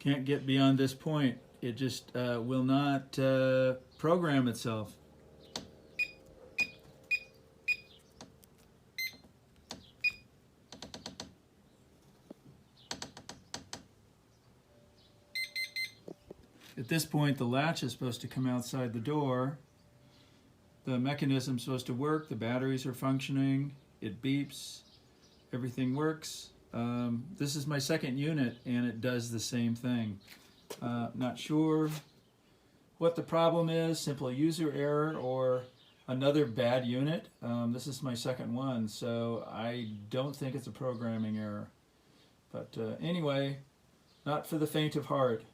Can't get beyond this point. It just will not program itself. At this point, the latch is supposed to come outside the door. The mechanism's supposed to work. The batteries are functioning. It beeps. Everything works. This is my second unit, and it does the same thing. Not sure what the problem is. Simple user error or another bad unit. This is my second one, so I don't think it's a programming error. But anyway, not for the faint of heart.